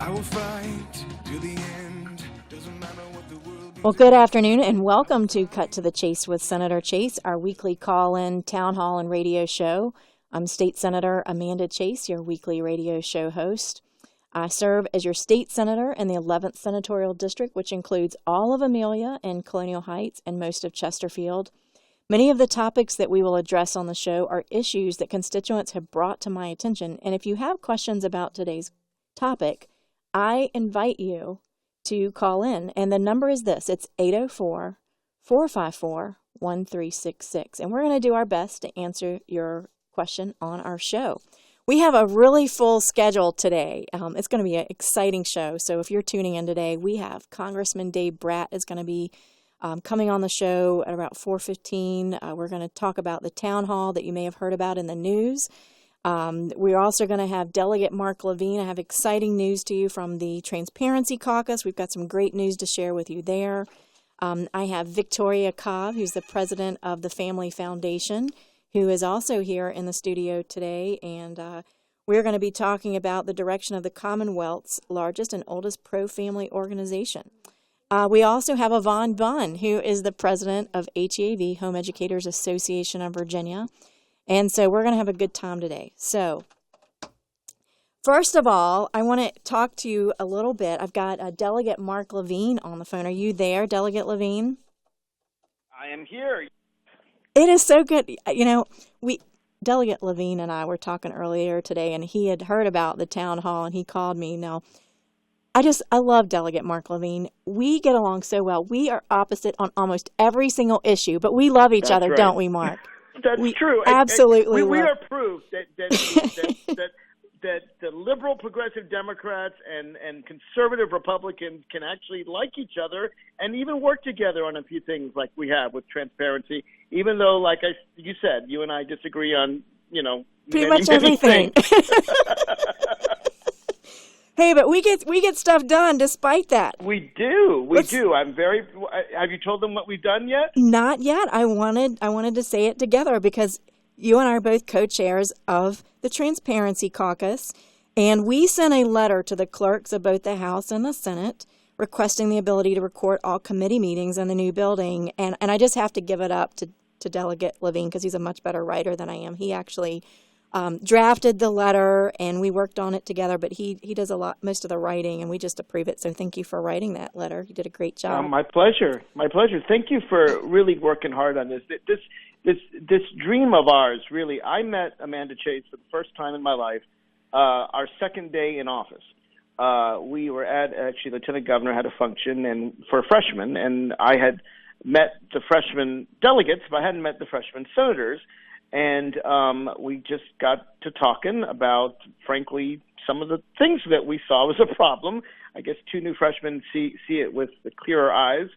I will fight to the end. Doesn't matter what the world be. Well, good afternoon and welcome to Cut to the Chase with Senator Chase, our weekly call-in town hall and radio show. I'm State Senator Amanda Chase, your weekly radio show host. I serve as your state senator in the 11th Senatorial District, which includes all of Amelia and Colonial Heights and most of Chesterfield. Many of the topics that we will address on the show are issues that constituents have brought to my attention. And if you have questions about today's topic, I invite you to call in. And the number is this. It's 804-454-1366. And we're going to do our best to answer your question on our show. We have a really full schedule today. It's going to be an exciting show. So if you're tuning in today, we have Congressman Brat is going to be coming on the show at about 4:15. We're going to talk about the town hall that you may have heard about in the news. We're also going to have Delegate Mark Levine. I have exciting news to you from the Transparency Caucus. We've got some great news to share with you there. I have Victoria Cobb, who's the president of the Family Foundation, who is also here in the studio today. And we're going to be talking about the direction of the Commonwealth's largest and oldest pro-family organization. We also have Yvonne Bunn, who is the president of HEAV, Home Educators Association of Virginia. And so we're going to have a good time today. So first of all, I want to talk to you a little bit. I've got Delegate Mark Levine on the phone. Are you there, Delegate Levine? I am here. It is so good. You know, Delegate Levine and I were talking earlier today, and he had heard about the town hall, and he called me. Now, I love Delegate Mark Levine. We get along so well. We are opposite on almost every single issue, but we love each other, right. Don't we, Mark? That's true. Absolutely. We are proof that the liberal progressive Democrats and conservative Republicans can actually like each other and even work together on a few things like we have with transparency, even though, like you said, you and I disagree on, pretty much everything. Hey, but we get stuff done despite that. We do. We do. I'm very. Have you told them what we've done yet? Not yet. I wanted to say it together because you and I are both co-chairs of the Transparency Caucus, and we sent a letter to the clerks of both the House and the Senate requesting the ability to record all committee meetings in the new building. And I just have to give it up to Delegate Levine because he's a much better writer than I am. He actually drafted the letter, and we worked on it together, but he does most of the writing, and we just approve it. So thank you for writing that letter. You did a great job. My pleasure. My pleasure. Thank you for really working hard on this. This dream of ours, really. I met Amanda Chase for the first time in my life, our second day in office. We were actually, Lieutenant Governor had a function and for freshmen, and I had met the freshman delegates, but I hadn't met the freshman senators. And we just got to talking about, frankly, some of the things that we saw was a problem. I guess two new freshmen see it with the clearer eyes.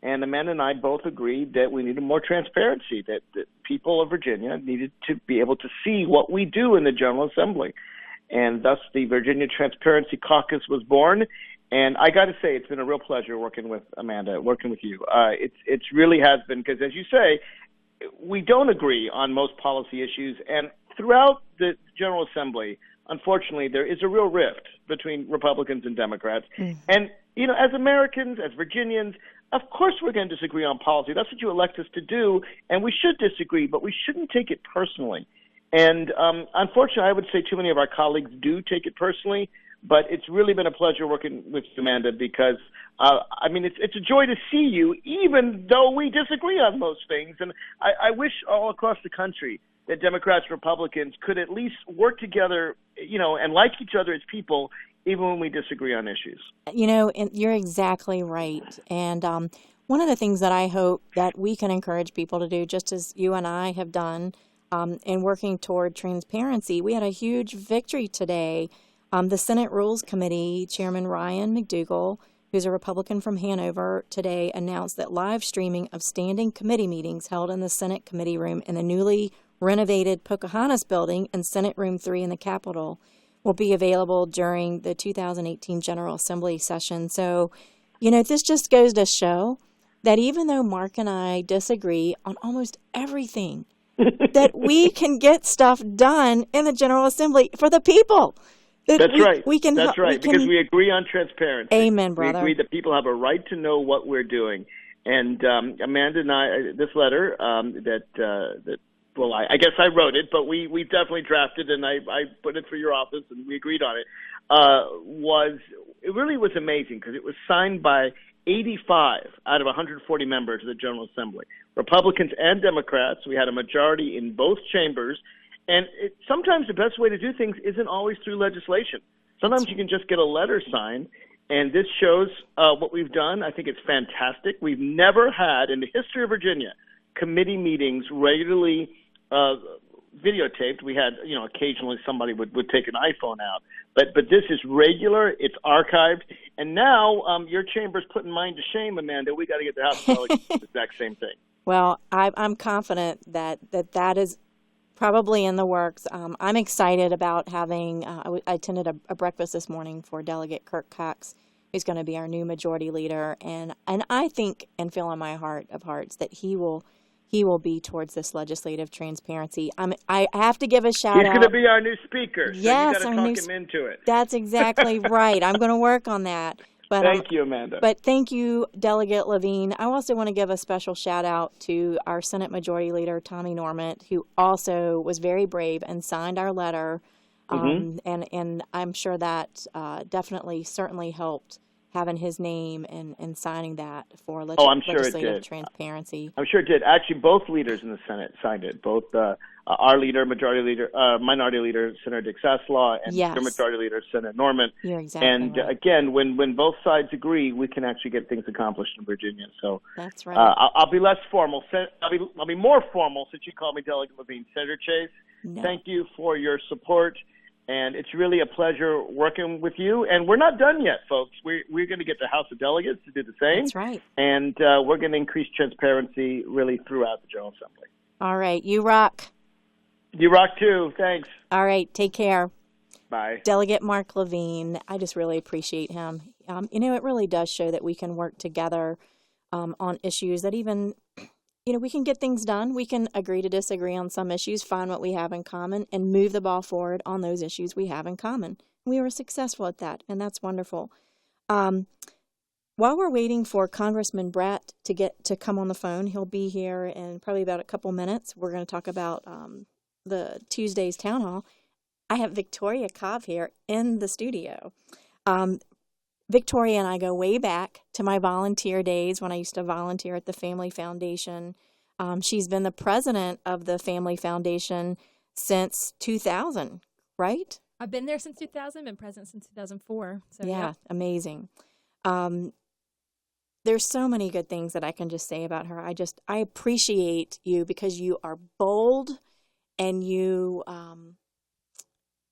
And Amanda and I both agreed that we needed more transparency, that people of Virginia needed to be able to see what we do in the General Assembly. And thus the Virginia Transparency Caucus was born. And I got to say, it's been a real pleasure working with Amanda, working with you. It really has been, because as you say, we don't agree on most policy issues, and throughout the General Assembly, unfortunately, there is a real rift between Republicans and Democrats. And, as Americans, as Virginians, of course we're going to disagree on policy. That's what you elect us to do, and we should disagree, but we shouldn't take it personally. And unfortunately, I would say too many of our colleagues do take it personally, but it's really been a pleasure working with Amanda because, it's a joy to see you, even though we disagree on most things. And I wish all across the country that Democrats and Republicans could at least work together, and like each other as people, even when we disagree on issues. And you're exactly right. And one of the things that I hope that we can encourage people to do, just as you and I have done in working toward transparency, we had a huge victory today. The Senate Rules Committee Chairman Ryan McDougall, who's a Republican from Hanover, today announced that live streaming of standing committee meetings held in the Senate committee room in the newly renovated Pocahontas building and Senate Room 3 in the Capitol will be available during the 2018 General Assembly session. So, this just goes to show that even though Mark and I disagree on almost everything, that we can get stuff done in the General Assembly for the people. That's right. We can. That's right. Because we agree on transparency. Amen, brother. We agree that people have a right to know what we're doing. And Amanda and I, this letter I guess I wrote it, but we definitely drafted, and I put it through your office, and we agreed on it. It really was amazing because it was signed by 85 out of 140 members of the General Assembly, Republicans and Democrats. We had a majority in both chambers. And sometimes the best way to do things isn't always through legislation. Sometimes you can just get a letter signed, and this shows what we've done. I think it's fantastic. We've never had, in the history of Virginia, committee meetings regularly videotaped. We had, occasionally somebody would take an iPhone out. But this is regular. It's archived. And now your chamber's putting mine to shame, Amanda. We got to get the House of Delegates to do the exact same thing. Well, I'm confident that is probably in the works. I'm excited about having, I attended a breakfast this morning for Delegate Kirk Cox, who's going to be our new majority leader. And I think and feel in my heart of hearts that he will be towards this legislative transparency. I have to give a shout out. He's going to be our new speaker. So yes, you got to talk him into it. That's exactly right. I'm going to work on that. But, thank you, Amanda. But thank you, Delegate Levine. I also want to give a special shout out to our Senate Majority Leader, Tommy Normant, who also was very brave and signed our letter. And I'm sure that certainly helped having his name and signing that for legislative transparency. I'm sure it did. Actually, both leaders in the Senate signed it. Both our leader, minority leader, Senator Dick Saslaw, and your majority leader, Senator Normant. You're exactly right. Again, when both sides agree, we can actually get things accomplished in Virginia. So that's right. I'll be less formal. I'll be more formal since you called me Delegate Levine. Senator Chase, thank you for your support. And it's really a pleasure working with you. And we're not done yet, folks. We're going to get the House of Delegates to do the same. That's right. And we're going to increase transparency really throughout the General Assembly. All right. You rock. You rock too. Thanks. All right. Take care. Bye. Delegate Mark Levine. I just really appreciate him. It really does show that we can work together on issues that even we can get things done. We can agree to disagree on some issues, find what we have in common, and move the ball forward on those issues we have in common. We were successful at that, and that's wonderful. While we're waiting for Congressman Brat to come on the phone, he'll be here in probably about a couple minutes. We're going to talk about the Tuesday's town hall. I have Victoria Cobb here in the studio. Victoria and I go way back to my volunteer days when I used to volunteer at the Family Foundation. She's been the president of the Family Foundation since 2000, right? I've been there since 2000, been president since 2004. So yeah, amazing. There's so many good things that I can just say about her. I appreciate you because you are bold and you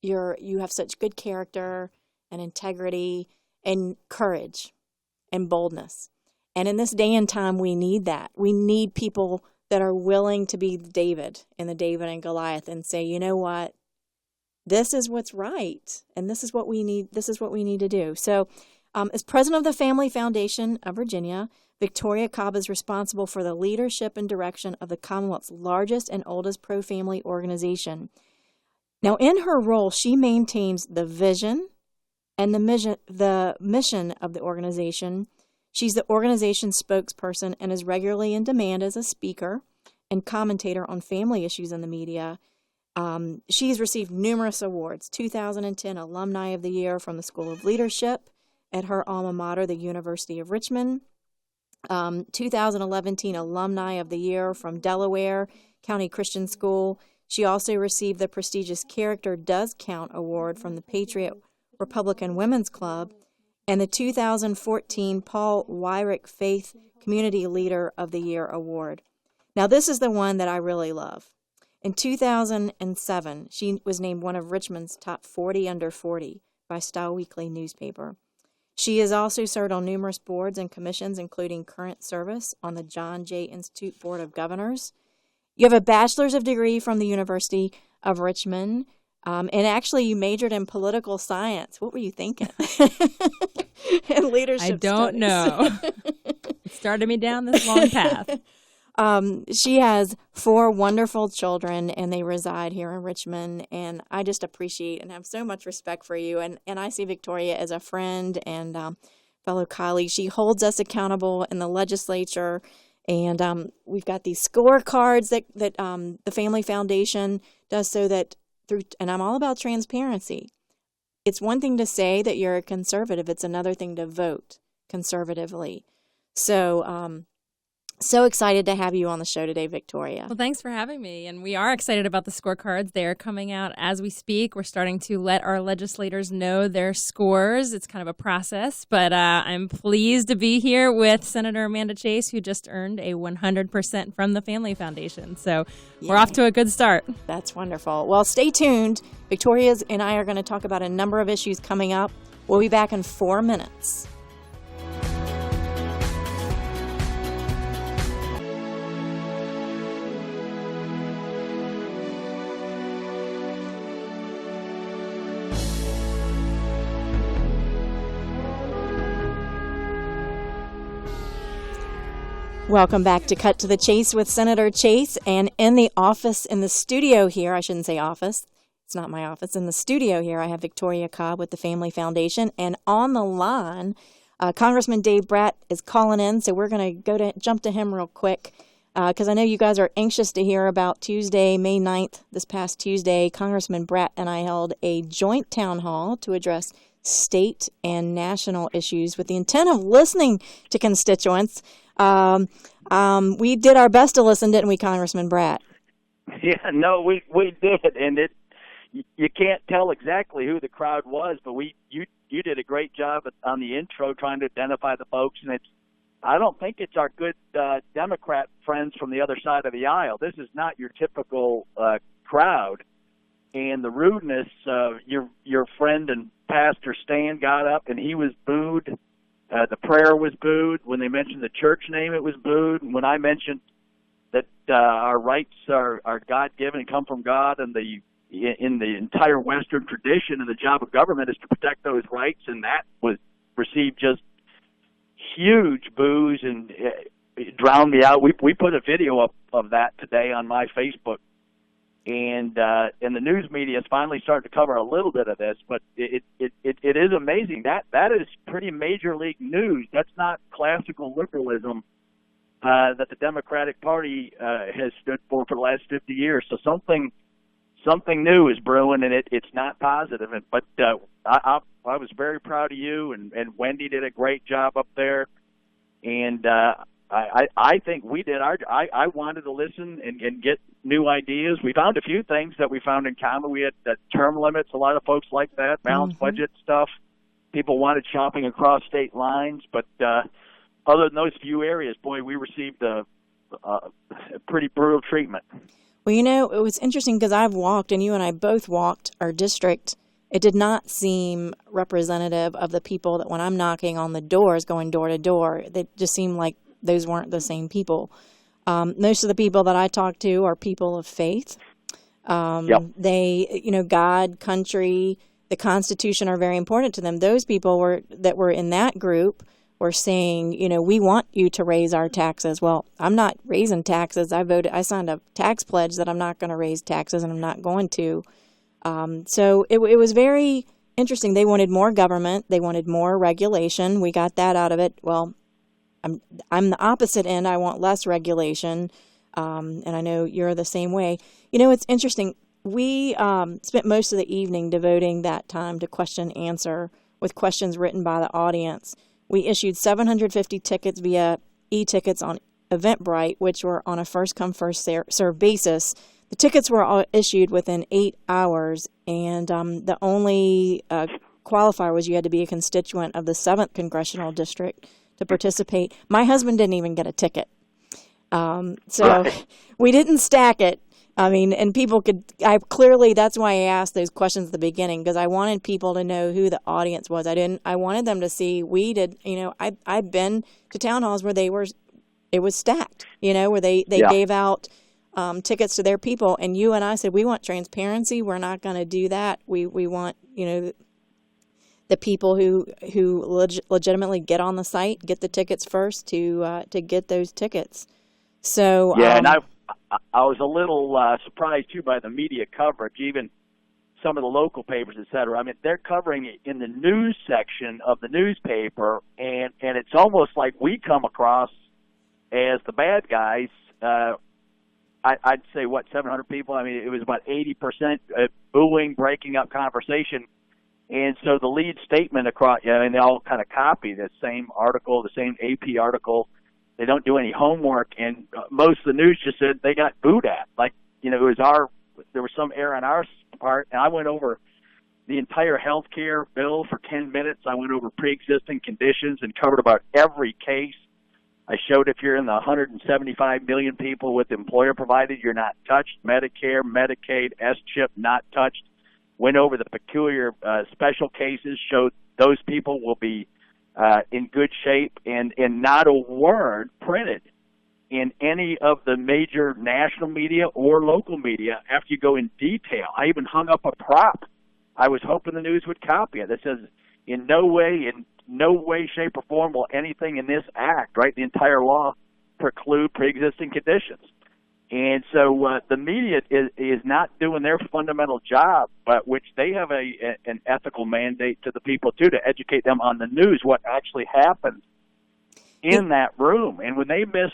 have such good character and integrity and courage and boldness. And in this day and time, we need that. We need people that are willing to be David in the David and Goliath and say, you know what, this is what's right, and this is what we need. This is what we need to do. So as president of the Family Foundation of Virginia, Victoria Cobb is responsible for the leadership and direction of the Commonwealth's largest and oldest pro-family organization. Now, in her role, she maintains the vision and the mission of the organization. She's the organization's spokesperson and is regularly in demand as a speaker and commentator on family issues in the media. She's received numerous awards: 2010 Alumni of the Year from the School of Leadership at her alma mater, the University of Richmond. 2011 Teen Alumni of the Year from Delaware County Christian School. She also received the prestigious Character Does Count Award from the Patriot Republican Women's Club, and the 2014 Paul Wyrick Faith Community Leader of the Year Award. Now, this is the one that I really love. In 2007, she was named one of Richmond's top 40 under 40 by Style Weekly newspaper. She has also served on numerous boards and commissions, including current service on the John Jay Institute Board of Governors. You have a bachelor's of degree from the University of Richmond. And actually, you majored in political science. What were you thinking? And leadership I don't studies. know. It started me down this long path. She has 4 wonderful children, and they reside here in Richmond. And I just appreciate and have so much respect for you. And I see Victoria as a friend and fellow colleague. She holds us accountable in the legislature. And we've got these scorecards that the Family Foundation does so that and I'm all about transparency. It's one thing to say that you're a conservative. It's another thing to vote conservatively. So, so excited to have you on the show today, Victoria. Well, thanks for having me. And we are excited about the scorecards. They are coming out as we speak. We're starting to let our legislators know their scores. It's kind of a process, but I'm pleased to be here with Senator Amanda Chase, who just earned a 100% from the Family Foundation. So we're off to a good start. That's wonderful. Well, stay tuned. Victoria and I are going to talk about a number of issues coming up. We'll be back in 4 minutes. Welcome back to Cut to the Chase with Senator Chase. And in the studio here, I shouldn't say office, it's not my office. In the studio here, I have Victoria Cobb with the Family Foundation. And on the line, Congressman Dave Brat is calling in. So we're going to jump to him real quick because I know you guys are anxious to hear about Tuesday, May 9th, this past Tuesday. Congressman Brat and I held a joint town hall to address state and national issues with the intent of listening to constituents. We did our best to listen, didn't we, Congressman Brat? Yeah, no, we did, and you can't tell exactly who the crowd was, but you did a great job on the intro trying to identify the folks, and I don't think it's our good Democrat friends from the other side of the aisle. This is not your typical crowd, and the rudeness of your friend and Pastor Stan got up and he was booed. The prayer was booed. When they mentioned the church name, it was booed. And when I mentioned that our rights are God-given and come from God, and in the entire Western tradition, and the job of government is to protect those rights, and that was received just huge boos, and it drowned me out. We put a video up of that today on my Facebook. And the news media is finally starting to cover a little bit of this, but it is amazing. That is pretty major league news. That's not classical liberalism that the Democratic Party has stood for the last 50 years. So something new is brewing, and it's not positive. But I was very proud of you, and Wendy did a great job up there, and I think we did I wanted to listen and get new ideas. We found a few things that we found in common. We had term limits. A lot of folks like that, balanced budget stuff. People wanted shopping across state lines. But other than those few areas, boy, we received a pretty brutal treatment. Well, you know, it was interesting because I've walked, and you and I both walked our district. It did not seem representative of the people that when I'm knocking on the doors, going door to door, they just seemed like those weren't the same people. Most of the people that I talk to are people of faith. Yep. They, God, country, the Constitution are very important to them. Those people that were in that group were saying, we want you to raise our taxes. Well, I'm not raising taxes. I signed a tax pledge that I'm not going to raise taxes, and I'm not going to. So it was very interesting. They wanted more government. They wanted more regulation. We got that out of it. Well, I'm the opposite end. I want less regulation, and I know you're the same way. It's interesting. We spent most of the evening devoting that time to question and answer with questions written by the audience. We issued 750 tickets via e-tickets on Eventbrite, which were on a first-come, first-served basis. The tickets were all issued within 8 hours, and the only qualifier was you had to be a constituent of the 7th Congressional District to participate. My husband didn't even get a ticket. So we didn't stack it. I mean, and people that's why I asked those questions at the beginning, because I wanted people to know who the audience was. I wanted them to see I've been to town halls where it was stacked, where they gave out tickets to their people. And you and I said, we want transparency. We're not going to do that. We want, the people who legitimately get on the site, get the tickets first to get those tickets. So yeah, and I was a little surprised too by the media coverage, even some of the local papers, et cetera. I mean, they're covering it in the news section of the newspaper, and it's almost like we come across as the bad guys. I'd say, 700 people? I mean, it was about 80% booing, breaking up conversation. And so the lead statement across, and they all kind of copy the same article, the same AP article. They don't do any homework, and most of the news just said they got booed at. Like, it was there was some error on our part, and I went over the entire health care bill for 10 minutes. I went over pre-existing conditions and covered about every case. I showed if you're in the 175 million people with employer-provided, you're not touched. Medicare, Medicaid, S-CHIP, not touched. Went over the peculiar special cases, showed those people will be in good shape, and not a word printed in any of the major national media or local media after you go in detail. I even hung up a prop. I was hoping the news would copy it that says, in no way, shape, or form will anything in this act, right, the entire law, preclude pre-existing conditions. And so the media is not doing their fundamental job, but which they have an ethical mandate to the people, too, to educate them on the news, what actually happens in that room. And when they miss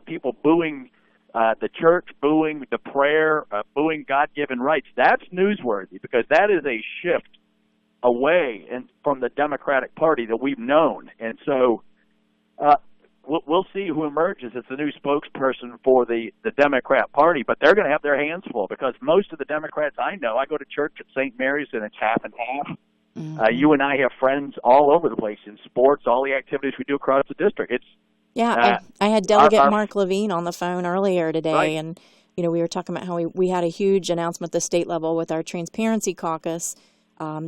people booing the church, booing the prayer, booing God-given rights, that's newsworthy, because that is a shift away from the Democratic Party that we've known. And so we'll see who emerges as the new spokesperson for the Democrat Party, but they're going to have their hands full, because most of the Democrats I know, I go to church at St. Mary's, and it's half and half. Mm-hmm. You and I have friends all over the place in sports, all the activities we do across the district. I had Delegate Mark Levine on the phone earlier today, right. And we were talking about how we had a huge announcement at the state level with our Transparency Caucus.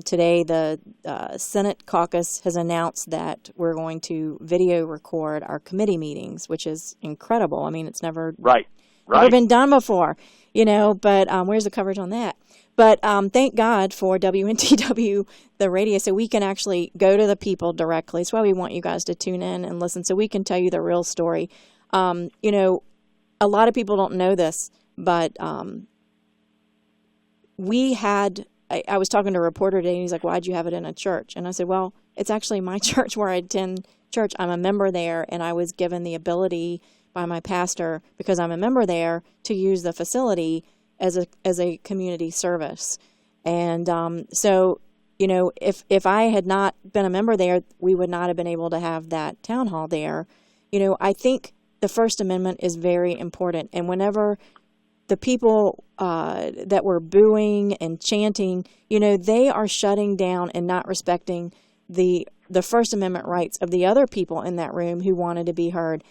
Today, the Senate caucus has announced that we're going to video record our committee meetings, which is incredible. I mean, it's never been done before, but where's the coverage on that? But thank God for WNTW, the radio, so we can actually go to the people directly. That's why we want you guys to tune in and listen, so we can tell you the real story. A lot of people don't know this, but we had... I was talking to a reporter today, and he's like, why'd you have it in a church? And I said, well, it's actually my church where I attend church. I'm a member there, and I was given the ability by my pastor, because I'm a member there, to use the facility as a community service. And so, if I had not been a member there, we would not have been able to have that town hall there. I think the First Amendment is very important, and whenever the people that were booing and chanting, they are shutting down and not respecting the First Amendment rights of the other people in that room who wanted to be heard.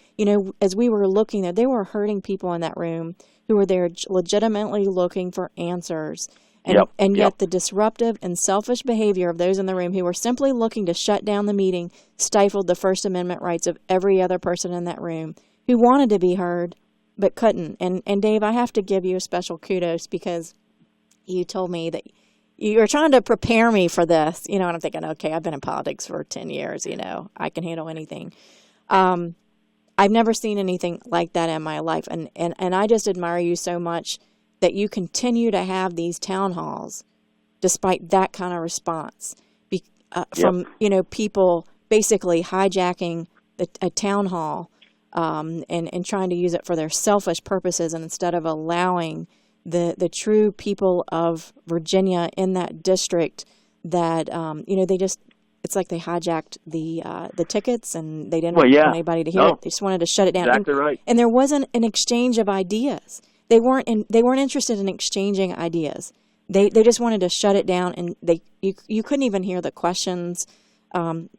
As we were looking there, they were hurting people in that room who were there legitimately looking for answers. And yet the disruptive and selfish behavior of those in the room who were simply looking to shut down the meeting stifled the First Amendment rights of every other person in that room who wanted to be heard but couldn't. And Dave, I have to give you a special kudos, because you told me that you were trying to prepare me for this, and I'm thinking, okay, I've been in politics for 10 years, I can handle anything. I've never seen anything like that in my life. And I just admire you so much that you continue to have these town halls despite that kind of response from, people basically hijacking a town hall and trying to use it for their selfish purposes, and instead of allowing the true people of Virginia in that district that, they just, it's like they hijacked the tickets, and they didn't want anybody to hear it. They just wanted to shut it down. Exactly right. And there wasn't an exchange of ideas. They weren't interested in exchanging ideas. They just wanted to shut it down, and you couldn't even hear the questions.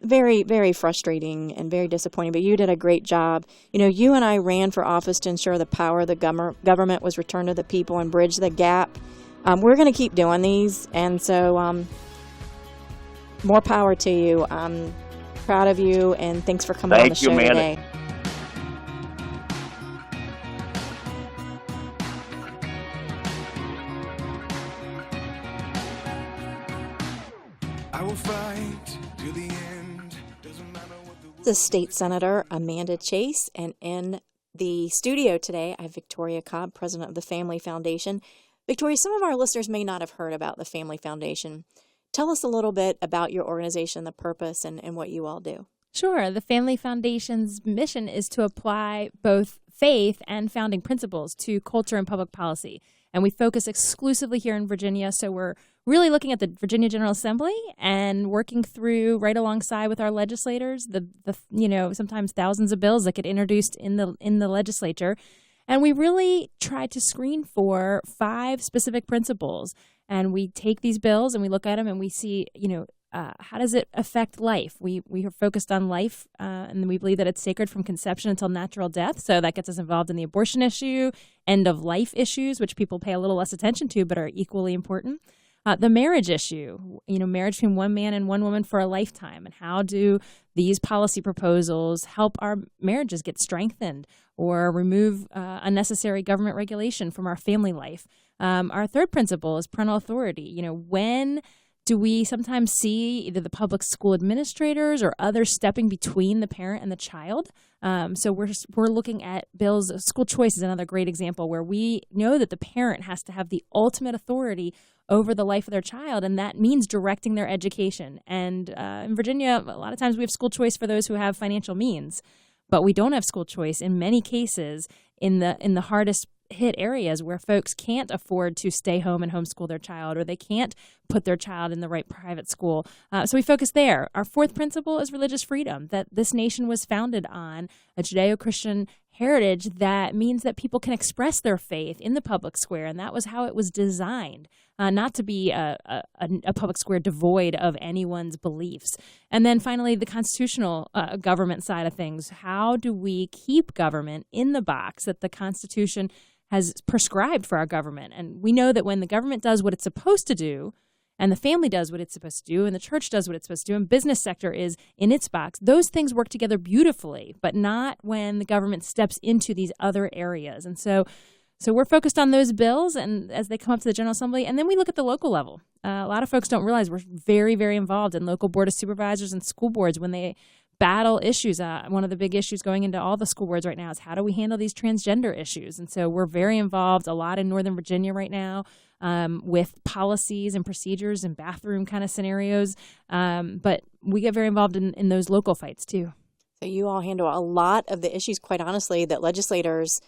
Very, very frustrating and very disappointing, but you did a great job. You and I ran for office to ensure the power of the government was returned to the people and bridge the gap. We're going to keep doing these, and so more power to you. I'm proud of you, and thanks for coming on the show today. I will fight to the end. Doesn't matter what the The state senator Amanda Chase, and in the studio today, I have Victoria Cobb, president of the Family Foundation. Victoria, some of our listeners may not have heard about the Family Foundation. Tell us a little bit about your organization, the purpose, and what you all do. Sure. The Family Foundation's mission is to apply both faith and founding principles to culture and public policy. And we focus exclusively here in Virginia. So we're really looking at the Virginia General Assembly and working through right alongside with our legislators, the sometimes thousands of bills that get introduced in the legislature. And we really try to screen for 5 specific principles. And we take these bills and we look at them and we see, how does it affect life? We are focused on life, and we believe that it's sacred from conception until natural death. So that gets us involved in the abortion issue, end of life issues, which people pay a little less attention to but are equally important. The marriage issue, marriage between one man and one woman for a lifetime, and how do these policy proposals help our marriages get strengthened or remove unnecessary government regulation from our family life? Our third principle is parental authority. When do we sometimes see either the public school administrators or others stepping between the parent and the child? So we're looking at bills. School choice is another great example where we know that the parent has to have the ultimate authority over the life of their child, and that means directing their education. And in Virginia, a lot of times we have school choice for those who have financial means, but we don't have school choice in many cases in the hardest hit areas where folks can't afford to stay home and homeschool their child, or they can't put their child in the right private school. So we focus there. Our fourth principle is religious freedom, that this nation was founded on a Judeo-Christian heritage that means that people can express their faith in the public square, and that was how it was designed, not to be a public square devoid of anyone's beliefs. And then finally, the constitutional government side of things. How do we keep government in the box that the Constitution has prescribed for our government? And we know that when the government does what it's supposed to do, and the family does what it's supposed to do, and the church does what it's supposed to do, and business sector is in its box, those things work together beautifully, but not when the government steps into these other areas. And so we're focused on those bills and as they come up to the General Assembly, and then we look at the local level. A lot of folks don't realize we're very, very involved in local board of supervisors and school boards when they battle issues. One of the big issues going into all the school boards right now is how do we handle these transgender issues? And so we're very involved a lot in Northern Virginia right now with policies and procedures and bathroom kind of scenarios. But we get very involved in those local fights too. So you all handle a lot of the issues, quite honestly, that legislators,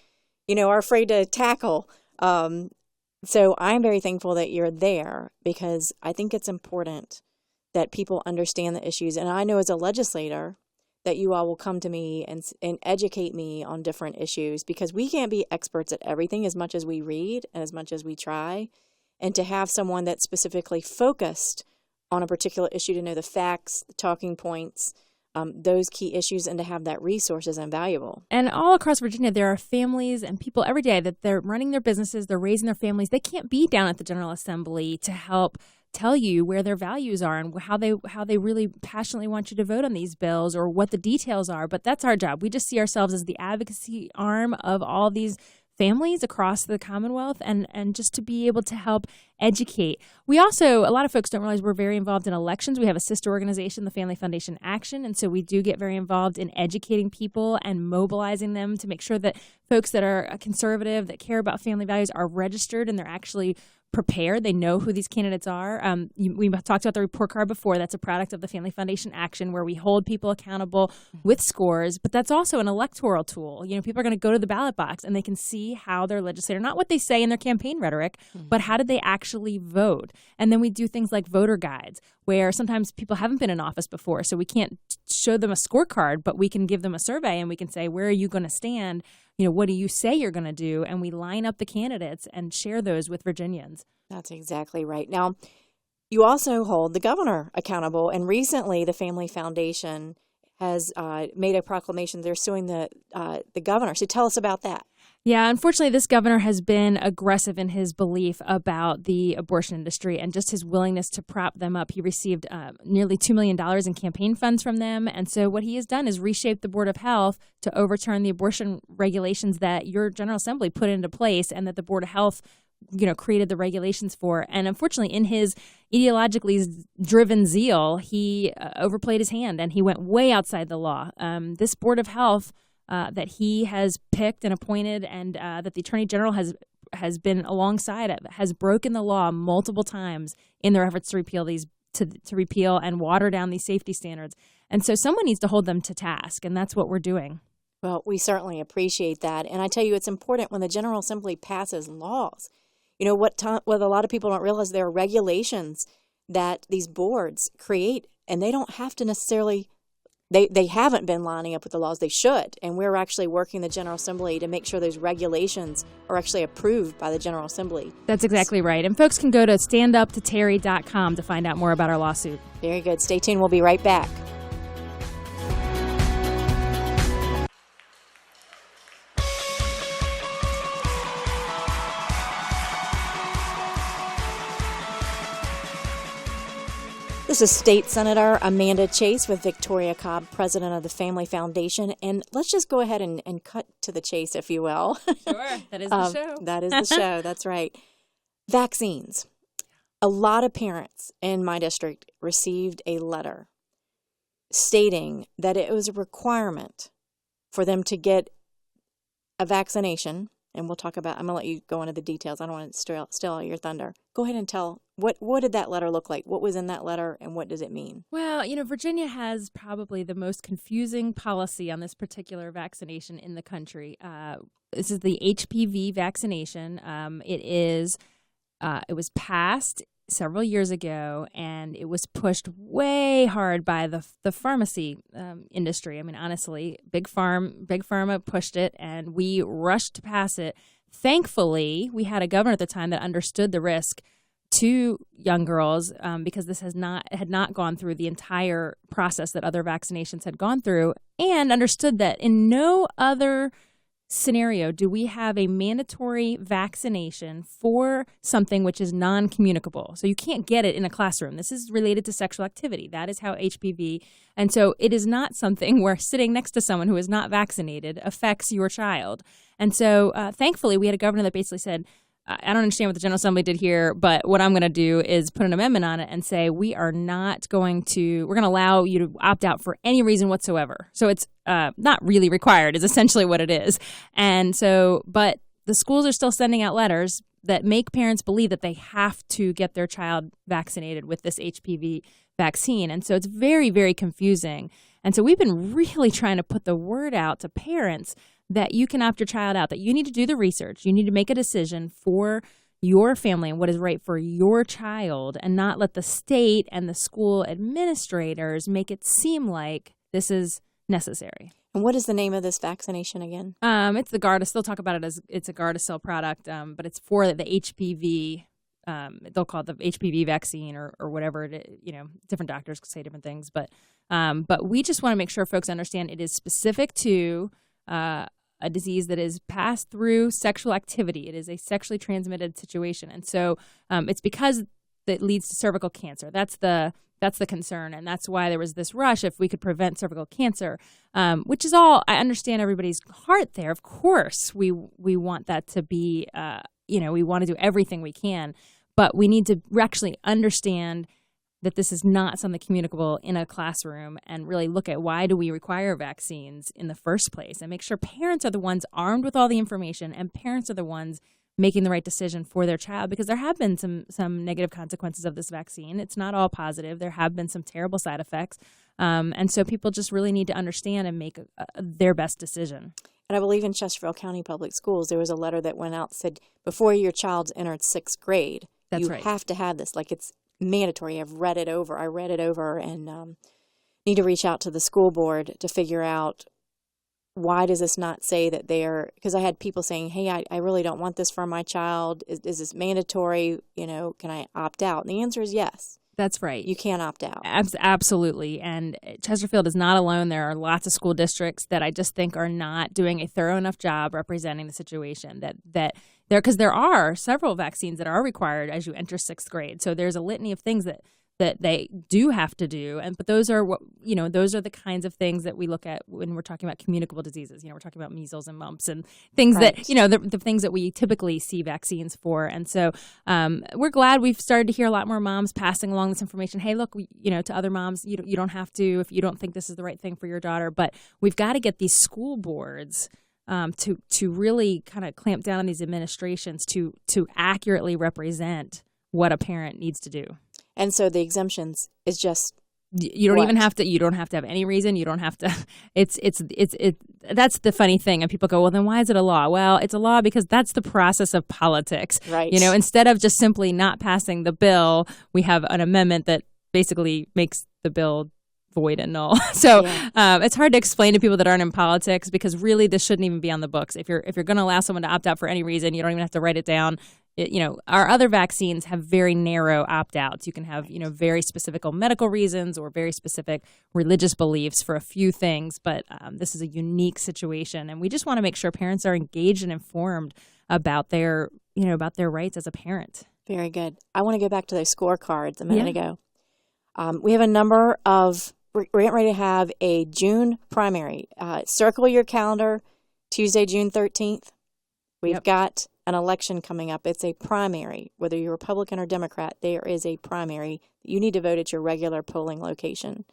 are afraid to tackle. So I'm very thankful that you're there because I think it's important that people understand the issues. And I know as a legislator that you all will come to me and educate me on different issues because we can't be experts at everything as much as we read and as much as we try. And to have someone that's specifically focused on a particular issue to know the facts, the talking points, those key issues, and to have that resource is invaluable. And all across Virginia, there are families and people every day that they're running their businesses, they're raising their families. They can't be down at the General Assembly to help tell you where their values are and how they really passionately want you to vote on these bills or what the details are. But that's our job. We just see ourselves as the advocacy arm of all these families across the Commonwealth and just to be able to help educate. We also, a lot of folks don't realize we're very involved in elections. We have a sister organization, the Family Foundation Action, and so we do get very involved in educating people and mobilizing them to make sure that folks that are conservative, that care about family values are registered and they're actually prepared. They know who these candidates are. We talked about the report card before. That's a product of the Family Foundation Action where we hold people accountable with scores, but that's also an electoral tool. People are going to go to the ballot box and they can see how their legislator, not what they say in their campaign rhetoric, but how did they actually vote? And then we do things like voter guides where sometimes people haven't been in office before, so we can't show them a scorecard, but we can give them a survey and we can say, where are you going to stand? What do you say you're going to do? And we line up the candidates and share those with Virginians. That's exactly right. Now, you also hold the governor accountable. And recently, the Family Foundation has made a proclamation. They're suing the governor. So tell us about that. Yeah, unfortunately, this governor has been aggressive in his belief about the abortion industry and just his willingness to prop them up. He received nearly $2 million in campaign funds from them. And so what he has done is reshaped the Board of Health to overturn the abortion regulations that your General Assembly put into place and that the Board of Health created the regulations for. And unfortunately, in his ideologically driven zeal, he overplayed his hand and he went way outside the law. This Board of Health that he has picked and appointed, and that the Attorney General has been alongside of, has broken the law multiple times in their efforts to repeal these, to repeal and water down these safety standards. And so someone needs to hold them to task, and that's what we're doing. Well, we certainly appreciate that. And I tell you, it's important when the General Assembly passes laws. You know, what a lot of people don't realize, there are regulations that these boards create, and they don't have to necessarily, they haven't been lining up with the laws. They should. And we're actually working the General Assembly to make sure those regulations are actually approved by the General Assembly. That's exactly right. And folks can go to standuptoterry.com to find out more about our lawsuit. Very good. Stay tuned. We'll be right back. This is State Senator Amanda Chase with Victoria Cobb, president of the Family Foundation. And let's just go ahead and cut to the chase, if you will. Sure, that is the show. That is the show, that's right. Vaccines. A lot of parents in my district received a letter stating that it was a requirement for them to get a vaccination. And we'll talk about, I'm going to let you go into the details. I don't want to steal all your thunder. Go ahead and tell, what did that letter look like? What was in that letter, and what does it mean? Well, you know, Virginia has probably the most confusing policy on this particular vaccination in the country. This is the HPV vaccination. It was passed several years ago, and it was pushed way hard by the pharmacy industry. I mean, honestly, Big Pharma pushed it, and we rushed to pass it. Thankfully, we had a governor at the time that understood the risk to young girls, because this had not gone through the entire process that other vaccinations had gone through, and understood that in no other scenario do we have a mandatory vaccination for something which is non-communicable. So you can't get it in a classroom. This is related to sexual activity. That is how HPV, and so it is not something where sitting next to someone who is not vaccinated affects your child. And so thankfully we had a governor that basically said, I don't understand what the General Assembly did here, but what I'm going to do is put an amendment on it and say we're going to allow you to opt out for any reason whatsoever. So it's not really required is essentially what it is. And so, but the schools are still sending out letters that make parents believe that they have to get their child vaccinated with this HPV vaccine. And so it's very, very confusing. And so we've been really trying to put the word out to parents that you can opt your child out, that you need to do the research. You need to make a decision for your family and what is right for your child, and not let the state and the school administrators make it seem like this is necessary. And what is the name of this vaccination again? It's the Gardasil. They'll talk about it as it's a Gardasil product, but it's for the HPV. They'll call it the HPV vaccine or whatever. Different doctors could say different things, but we just want to make sure folks understand it is specific to a disease that is passed through sexual activity. It is a sexually transmitted situation, and so it's because that leads to cervical cancer. That's the concern, and that's why there was this rush if we could prevent cervical cancer, which is all, I understand everybody's heart there. Of course, we want that to be, we want to do everything we can, but we need to actually understand that this is not something communicable in a classroom, and really look at why do we require vaccines in the first place, and make sure parents are the ones armed with all the information, and parents are the ones making the right decision for their child, because there have been some negative consequences of this vaccine. It's not all positive. There have been some terrible side effects. And so people just really need to understand and make their best decision. And I believe in Chesterfield County Public Schools, there was a letter that went out that said, before your child's entered 6th grade, That's you right. have to have this. Like, it's mandatory. I read it over and need to reach out to the school board to figure out, why does this not say that because I had people saying, hey, I really don't want this for my child. Is this mandatory? Can I opt out? And the answer is yes. That's right. You can opt out. Absolutely. And Chesterfield is not alone. There are lots of school districts that I just think are not doing a thorough enough job representing the situation because there are several vaccines that are required as you enter 6th grade. So there's a litany of things that that they do have to do. But those are those are the kinds of things that we look at when we're talking about communicable diseases. We're talking about measles and mumps and things Right. that, the things that we typically see vaccines for. And so we're glad we've started to hear a lot more moms passing along this information. Hey, look, to other moms, you don't have to if you don't think this is the right thing for your daughter. But we've got to get these school boards to really kind of clamp down on these administrations to accurately represent what a parent needs to do. And so the exemptions is just you don't even have to. You don't have to have any reason. You don't have to. It's. That's the funny thing. And people go, well, then why is it a law? Well, it's a law because that's the process of politics. Right. Instead of just simply not passing the bill, we have an amendment that basically makes the bill void and null. So it's hard to explain to people that aren't in politics because really this shouldn't even be on the books. If you're going to allow someone to opt out for any reason, you don't even have to write it down. Our other vaccines have very narrow opt-outs. You can have, very specific medical reasons or very specific religious beliefs for a few things, but this is a unique situation, and we just want to make sure parents are engaged and informed about their rights as a parent. Very good. I want to go back to those scorecards a minute ago. We have a number of. We're getting ready to have a June primary. Circle your calendar, Tuesday, June 13th. We've got an election coming up. It's a primary. Whether you're Republican or Democrat, there is a primary. You need to vote at your regular polling location.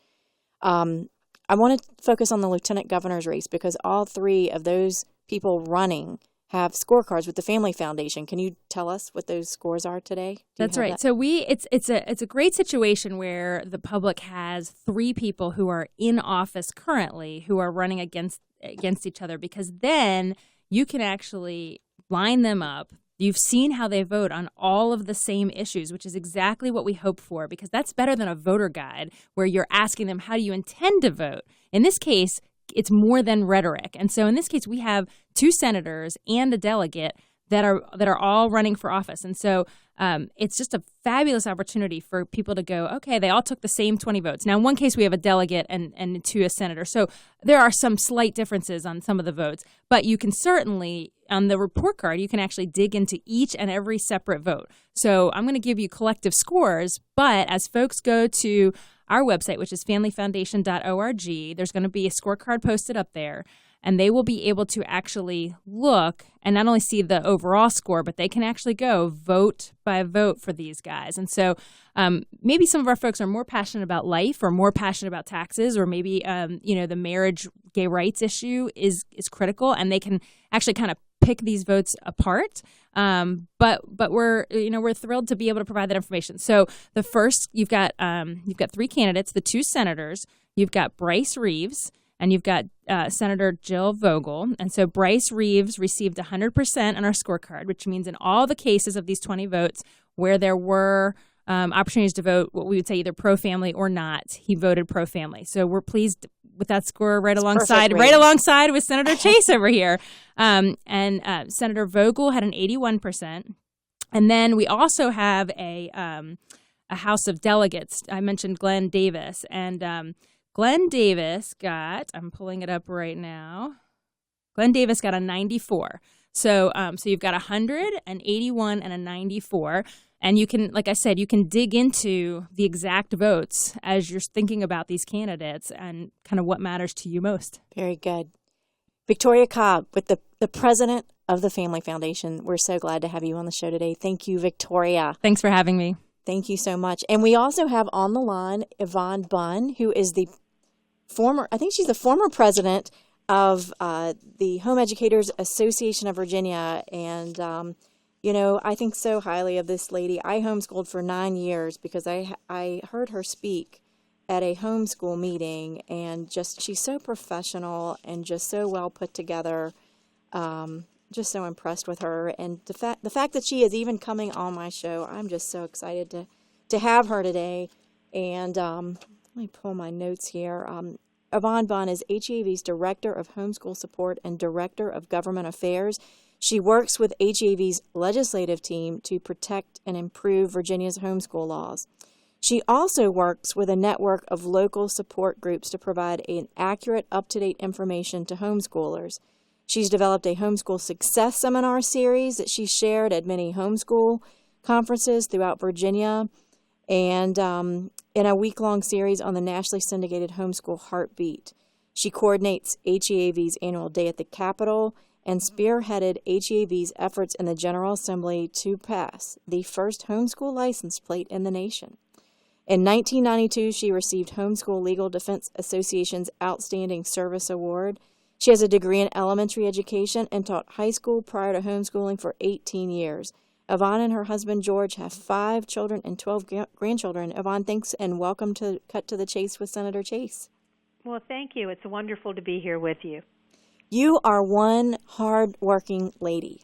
I want to focus on the lieutenant governor's race because all three of those people running have scorecards with the Family Foundation. Can you tell us what those scores are today? That's right. That? So it's a great situation where the public has three people who are in office currently who are running against each other because then you can actually line them up. You've seen how they vote on all of the same issues, which is exactly what we hope for, because that's better than a voter guide where you're asking them, how do you intend to vote? In this case, it's more than rhetoric. And so in this case, we have two senators and a delegate that are all running for office. And so it's just a fabulous opportunity for people to go, okay, they all took the same 20 votes. Now, in one case, we have a delegate and two a senator. So there are some slight differences on some of the votes. But you can certainly, on the report card, you can actually dig into each and every separate vote. So I'm going to give you collective scores. But as folks go to our website, which is familyfoundation.org, there's going to be a scorecard posted up there. And they will be able to actually look and not only see the overall score, but they can actually go vote by vote for these guys. And so maybe some of our folks are more passionate about life or more passionate about taxes, or maybe, the marriage, gay rights issue is critical, and they can actually kind of pick these votes apart. But we're thrilled to be able to provide that information. So the first, you've got three candidates, the two senators. You've got Bryce Reeves, and you've got Senator Jill Vogel. And so Bryce Reeves received 100% on our scorecard, which means in all the cases of these 20 votes where there were opportunities to vote, what we would say either pro-family or not, he voted pro-family. So we're pleased with that score right alongside with Senator Chase over here. And Senator Vogel had an 81%. And then we also have a House of Delegates. I mentioned Glenn Davis. And Glenn Davis got, I'm pulling it up right now, Glenn Davis got a 94. So you've got 100, an 81, and a 94. And you can, like I said, you can dig into the exact votes as you're thinking about these candidates and kind of what matters to you most. Very good. Victoria Cobb, with the president of the Family Foundation. We're so glad to have you on the show today. Thank you, Victoria. Thanks for having me. Thank you so much. And we also have on the line Yvonne Bunn, who is the former president of the Home Educators Association of Virginia. And, I think so highly of this lady. I homeschooled for 9 years because I heard her speak at a homeschool meeting, and she's so professional and just so well put together. Just so impressed with her, and the fact that she is even coming on my show, I'm just so excited to have her today. And let me pull my notes here. Yvonne Bunn is HEAV's Director of Homeschool Support and Director of Government Affairs. She works with HEAV's legislative team to protect and improve Virginia's homeschool laws. She also works with a network of local support groups to provide an accurate, up-to-date information to homeschoolers. She's developed a homeschool success seminar series that she shared at many homeschool conferences throughout Virginia. and in a week-long series on the nationally syndicated homeschool Heartbeat. She coordinates HEAV's annual day at the Capitol and spearheaded HEAV's efforts in the General Assembly to pass the first homeschool license plate in the nation. In 1992, she received Homeschool Legal Defense Association's Outstanding Service Award. She has a degree in elementary education and taught high school prior to homeschooling for 18 years. Yvonne and her husband, George, have 5 children and 12 grandchildren. Yvonne, thanks and welcome to Cut to the Chase with Senator Chase. Well, thank you. It's wonderful to be here with you. You are one hard-working lady.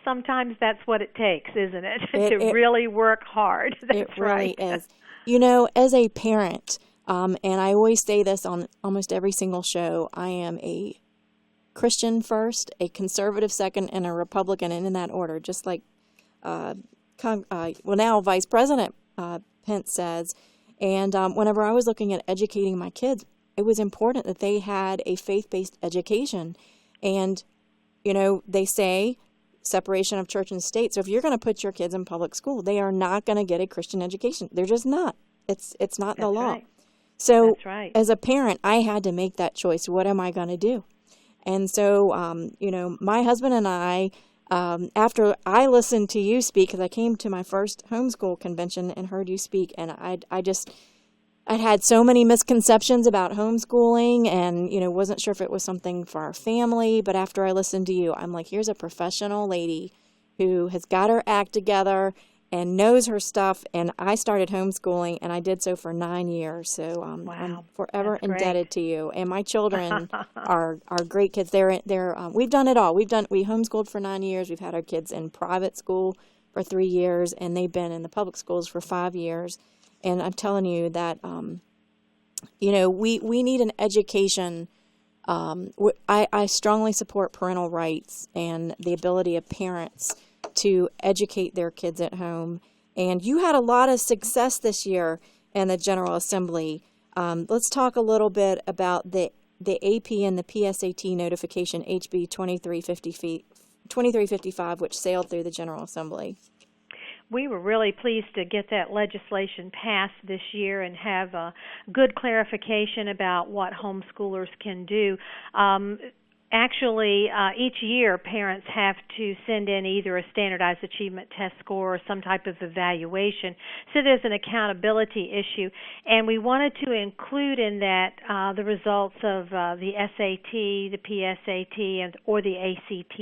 Sometimes that's what it takes, isn't it? To really work hard. That's it really right. is. You know, as a parent, and I always say this on almost every single show, I am a Christian first, a conservative second, and a Republican, and in that order, just like, now Vice President Pence says. And whenever I was looking at educating my kids, it was important that they had a faith-based education. And, you know, they say separation of church and state. So if you're going to put your kids in public school, they are not going to get a Christian education. They're just not. It's not the law. Right. So That's right. As a parent, I had to make that choice. What am I going to do? And so, you know, my husband and I, after I listened to you speak, because I came to my first homeschool convention and heard you speak, and I'd had so many misconceptions about homeschooling and, you know, wasn't sure if it was something for our family. But after I listened to you, I'm like, here's a professional lady who has got her act together and knows her stuff. And I started homeschooling, and I did so for 9 years. So wow. I'm forever That's indebted to you. And my children are great kids. We've done it all. We homeschooled for 9 years. We've had our kids in private school for 3 years, and they've been in the public schools for 5 years. And I'm telling you that, you know, we need an education. I strongly support parental rights and the ability of parents to educate their kids at home. And you had a lot of success this year in the General Assembly. Let's talk a little bit about the AP and the PSAT notification, HB 2355, which sailed through the General Assembly. We were really pleased to get that legislation passed this year and have a good clarification about what homeschoolers can do. Actually, each year parents have to send in either a standardized achievement test score or some type of evaluation. So there's an accountability issue. And we wanted to include in that the results of the SAT, the PSAT, or the ACT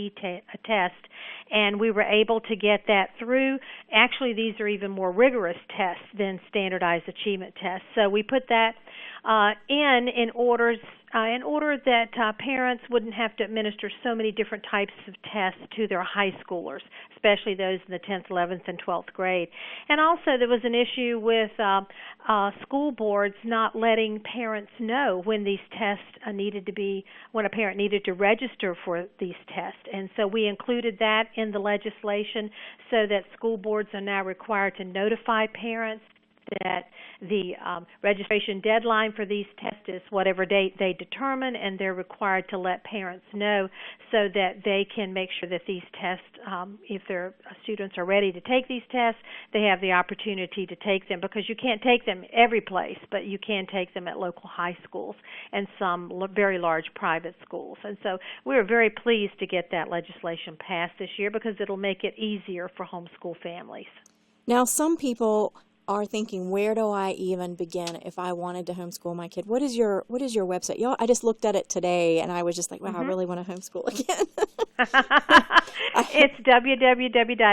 test. And we were able to get that through. Actually, these are even more rigorous tests than standardized achievement tests. So we put that in order that parents wouldn't have to administer so many different types of tests to their high schoolers, especially those in the 10th, 11th, and 12th grade. And also there was an issue with school boards not letting parents know when these tests when a parent needed to register for these tests. And so we included that in the legislation so that school boards are now required to notify parents that the registration deadline for these tests is whatever date they determine, and they're required to let parents know so that they can make sure that these tests, if their students are ready to take these tests, they have the opportunity to take them, because you can't take them every place, but you can take them at local high schools and some very large private schools. And so we were very pleased to get that legislation passed this year because it'll make it easier for homeschool families. Now, some people are thinking, where do I even begin if I wanted to homeschool my kid? What is your website? Y'all, I just looked at it today, and I was just like, wow, I really want to homeschool again. It's www.heav.org,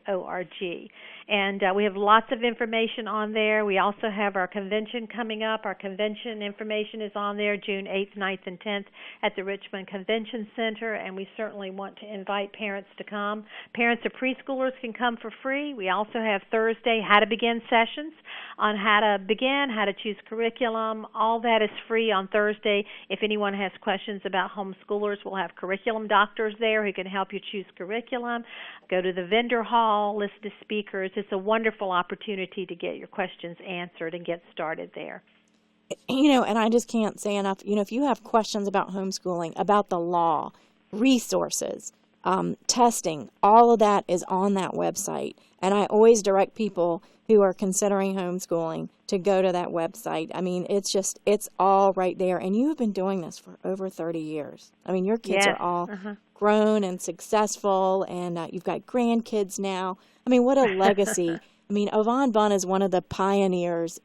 O-R-G. And we have lots of information on there. We also have our convention coming up. Our convention information is on there, June 8th, 9th, and 10th at the Richmond Convention Center, and we certainly want to invite parents to come. Parents of preschoolers can come for free. We also have Thursday How to Begin sessions on how to begin, how to choose curriculum. All that is free on Thursday. If anyone has questions about homeschoolers, we'll have curriculum doctors there who can help you choose curriculum. Go to the vendor hall, listen to speakers. It's a wonderful opportunity to get your questions answered and get started there. You know, and I just can't say enough, you know, if you have questions about homeschooling, about the law, resources, testing, all of that is on that website. And I always direct people who are considering homeschooling to go to that website. I mean, it's all right there. And you have been doing this for over 30 years. I mean, your kids are all grown and successful, and you've got grandkids now. I mean, what a legacy. I mean, Yvonne Bunn is one of the pioneers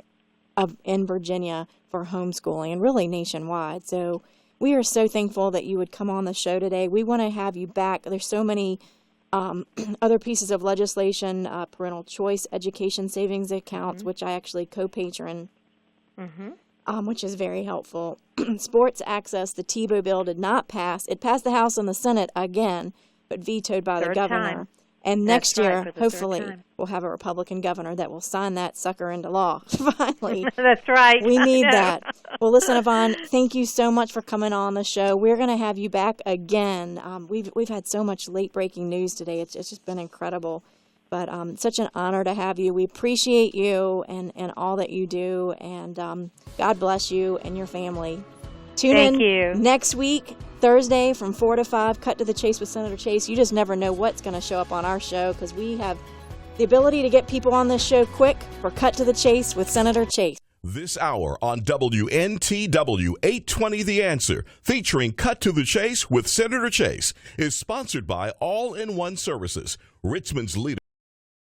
in Virginia for homeschooling and really nationwide. So we are so thankful that you would come on the show today. We want to have you back. There's so many other pieces of legislation, parental choice, education savings accounts, which I actually co-patron, which is very helpful. Sports access, the Tebow bill did not pass. It passed the House and the Senate again, but vetoed by the governor. Time. And next year, for the hopefully, third time. we'll have a Republican governor that will sign that sucker into law. Finally. That's right. We need I know. that. Well, listen, Yvonne, thank you so much for coming on the show. We're going to have you back again. We've had so much late-breaking news today. It's just been incredible. But such an honor to have you. We appreciate you and all that you do. And God bless you and your family. Tune Thank in you. next week, Thursday from 4 to 5, Cut to the Chase with Senator Chase. You just never know what's going to show up on our show because we have the ability to get people on this show quick for Cut to the Chase with Senator Chase. This hour on WNTW 820 The Answer, featuring Cut to the Chase with Senator Chase, is sponsored by All-in-One Services, Richmond's leader.